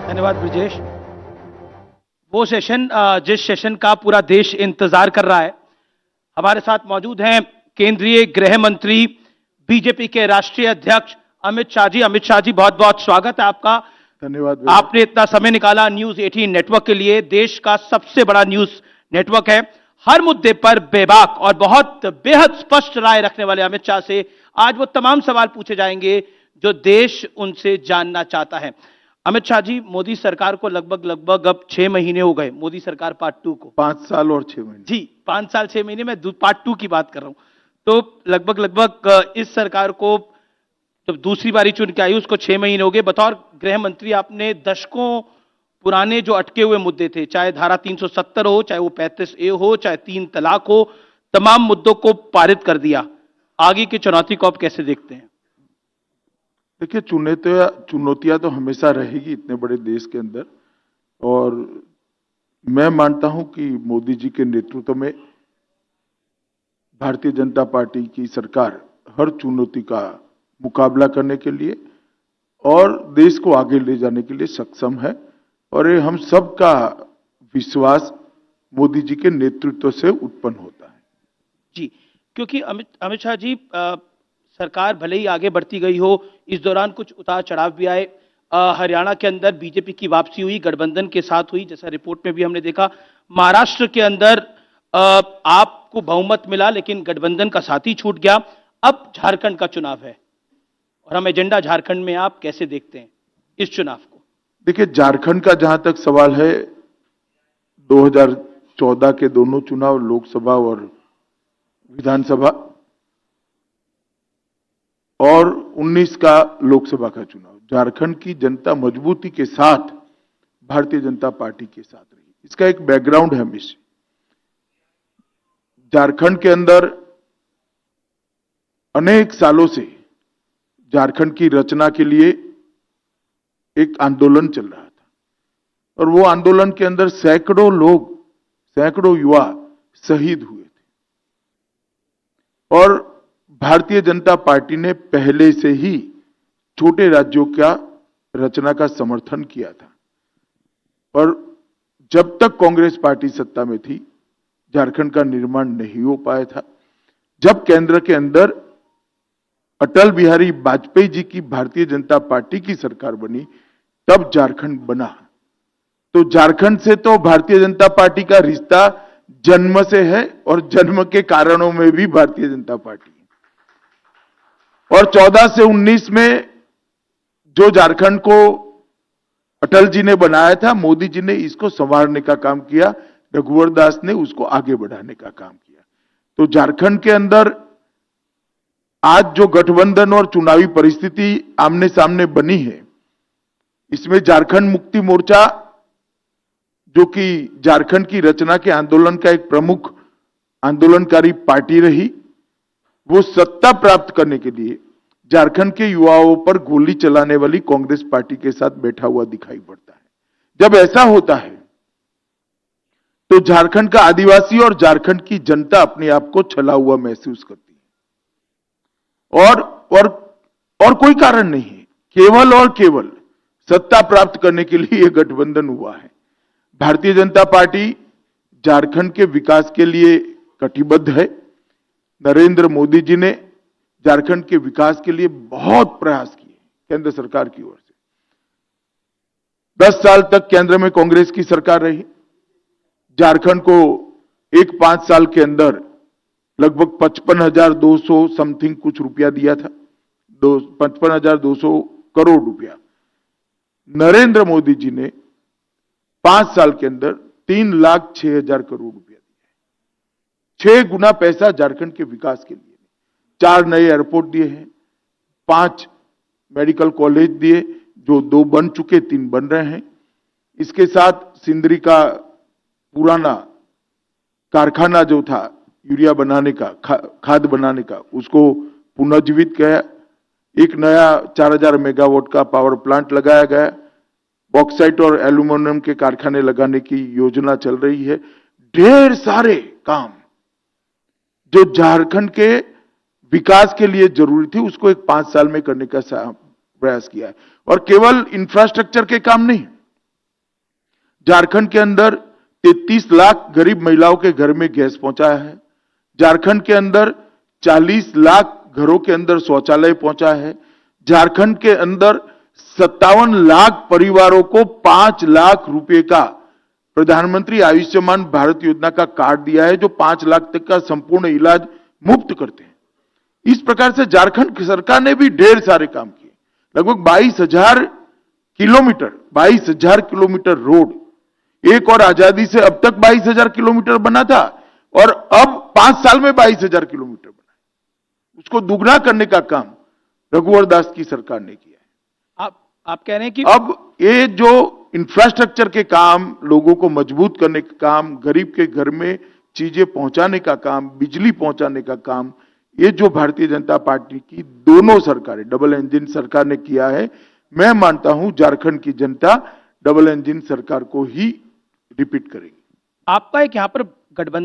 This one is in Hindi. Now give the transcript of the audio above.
धन्यवाद ब्रिजेश। वो सेशन जिस सेशन का पूरा देश इंतजार कर रहा है, हमारे साथ मौजूद हैं केंद्रीय गृह मंत्री, बीजेपी के राष्ट्रीय अध्यक्ष अमित शाह जी। अमित शाह जी, बहुत बहुत स्वागत है आपका। धन्यवाद। आपने इतना समय निकाला न्यूज 18 नेटवर्क के लिए। देश का सबसे बड़ा न्यूज नेटवर्क है। हर मुद्दे पर बेबाक और बहुत बेहद स्पष्ट राय रखने वाले अमित शाह से आज वो तमाम सवाल पूछे जाएंगे जो देश उनसे जानना चाहता है। अमित शाह जी, मोदी सरकार को लगभग अब 6 महीने हो गए। मोदी सरकार पार्ट 2 को 5 साल और 6 महीने। जी, 5 साल 6 महीने में पार्ट 2 की बात कर रहा हूं। तो लगभग इस सरकार को जब दूसरी बारी चुन के आई उसको 6 महीने हो गए। बतौर गृह मंत्री आपने दशकों पुराने जो अटके हुए मुद्दे थे, चाहे धारा 370 हो, चाहे वो 35A हो, चाहे 3 तलाक हो, तमाम मुद्दों को पारित कर दिया। आगे की चुनौती को आप कैसे देखते हैं? देखिए, चुनौतियां तो हमेशा रहेगी इतने बड़े देश के अंदर, और मैं मानता हूं कि मोदी जी के नेतृत्व में भारतीय जनता पार्टी की सरकार हर चुनौती का मुकाबला करने के लिए और देश को आगे ले जाने के लिए सक्षम है। और ये हम सबका विश्वास मोदी जी के नेतृत्व से उत्पन्न होता है। जी, क्योंकि अमित शाह जी, सरकार भले ही आगे बढ़ती गई हो, इस दौरान कुछ उतार चढ़ाव भी आए। हरियाणा के अंदर बीजेपी की वापसी हुई, गठबंधन के साथ हुई, जैसा रिपोर्ट में भी हमने देखा। महाराष्ट्र के अंदर आपको बहुमत मिला, लेकिन गठबंधन का साथी छूट गया। अब झारखंड का चुनाव है और हम एजेंडा झारखंड में, आप कैसे देखते हैं इस चुनाव को? देखिए, झारखंड का जहां तक सवाल है, 2014 के दोनों चुनाव, लोकसभा और विधानसभा, और 19 का लोकसभा का चुनाव, झारखंड की जनता मजबूती के साथ भारतीय जनता पार्टी के साथ रही। इसका एक बैकग्राउंड है हमेशा। झारखंड के अंदर अनेक सालों से झारखंड की रचना के लिए एक आंदोलन चल रहा था, और वो आंदोलन के अंदर सैकड़ों लोग, सैकड़ों युवा शहीद हुए थे। और भारतीय जनता पार्टी ने पहले से ही छोटे राज्यों का रचना का समर्थन किया था, और जब तक कांग्रेस पार्टी सत्ता में थी झारखंड का निर्माण नहीं हो पाया था। जब केंद्र के अंदर अटल बिहारी वाजपेयी जी की भारतीय जनता पार्टी की सरकार बनी, तब झारखंड बना। तो झारखंड से तो भारतीय जनता पार्टी का रिश्ता जन्म से है, और जन्म के कारणों में भी भारतीय जनता पार्टी है। और 14 से 19 में जो झारखंड को अटल जी ने बनाया था, मोदी जी ने इसको संवारने का काम किया, रघुवर दास ने उसको आगे बढ़ाने का काम किया। तो झारखंड के अंदर आज जो गठबंधन और चुनावी परिस्थिति आमने सामने बनी है, इसमें झारखंड मुक्ति मोर्चा, जो कि झारखंड की रचना के आंदोलन का एक प्रमुख आंदोलनकारी पार्टी रही, वो सत्ता प्राप्त करने के लिए झारखंड के युवाओं पर गोली चलाने वाली कांग्रेस पार्टी के साथ बैठा हुआ दिखाई पड़ता है। जब ऐसा होता है तो झारखंड का आदिवासी और झारखंड की जनता अपने आप को छला हुआ महसूस करती है। और कोई कारण नहीं है, केवल और केवल सत्ता प्राप्त करने के लिए यह गठबंधन हुआ है। भारतीय जनता पार्टी झारखंड के विकास के लिए कटिबद्ध है। नरेंद्र मोदी जी ने झारखंड के विकास के लिए बहुत प्रयास किए केंद्र सरकार की ओर से। 10 साल तक केंद्र में कांग्रेस की सरकार रही। झारखंड को एक 5 साल के अंदर लगभग 55,200 समथिंग कुछ रुपया दिया था, 55,200 करोड़ रुपया। नरेंद्र मोदी जी ने 5 साल के अंदर 3,06,000 करोड़ रुपया दिया है। 6 गुना पैसा झारखंड के विकास के लिए। 4 नए एयरपोर्ट दिए हैं, 5 मेडिकल कॉलेज दिए, जो 2 बन चुके, 3 बन रहे हैं। इसके साथ सिंदरी का पुराना कारखाना जो था यूरिया बनाने का, खाद बनाने का, उसको पुनर्जीवित किया। एक नया 4,000 मेगावाट का पावर प्लांट लगाया गया। बॉक्साइट और एल्यूमिनियम के कारखाने लगाने की योजना चल रही है। ढेर सारे काम जो झारखंड के विकास के लिए जरूरी थी, उसको एक 5 साल में करने का प्रयास किया है। और केवल इंफ्रास्ट्रक्चर के काम नहीं, झारखंड के अंदर 33 लाख गरीब महिलाओं के घर में गैस पहुंचाया है। झारखंड के अंदर 40 लाख घरों के अंदर शौचालय पहुंचा है। झारखंड के अंदर 57 लाख परिवारों को 5 लाख रुपए का प्रधानमंत्री आयुष्मान भारत योजना का कार्ड दिया है, जो 5 लाख तक का संपूर्ण इलाज मुफ्त करते हैं। इस प्रकार से झारखंड सरकार ने भी ढेर सारे काम किए। लगभग 22,000 किलोमीटर रोड, एक और आजादी से अब तक 22,000 किलोमीटर बना था और अब 5 साल में 22,000 किलोमीटर बना है। उसको दुगना करने का काम रघुवर दास की सरकार ने किया है। आप कह रहे हैं कि अब ये जो इंफ्रास्ट्रक्चर के काम, लोगों को मजबूत करने का काम, गरीब के घर में चीजें पहुंचाने का काम, बिजली पहुंचाने का काम, ये जो भारतीय जनता पार्टी की दोनों सरकारें, डबल इंजन सरकार ने किया है, मैं मानता हूं झारखंड की जनता डबल इंजन सरकार को ही रिपीट करेगी। आपका एक यहां पर गठबंधन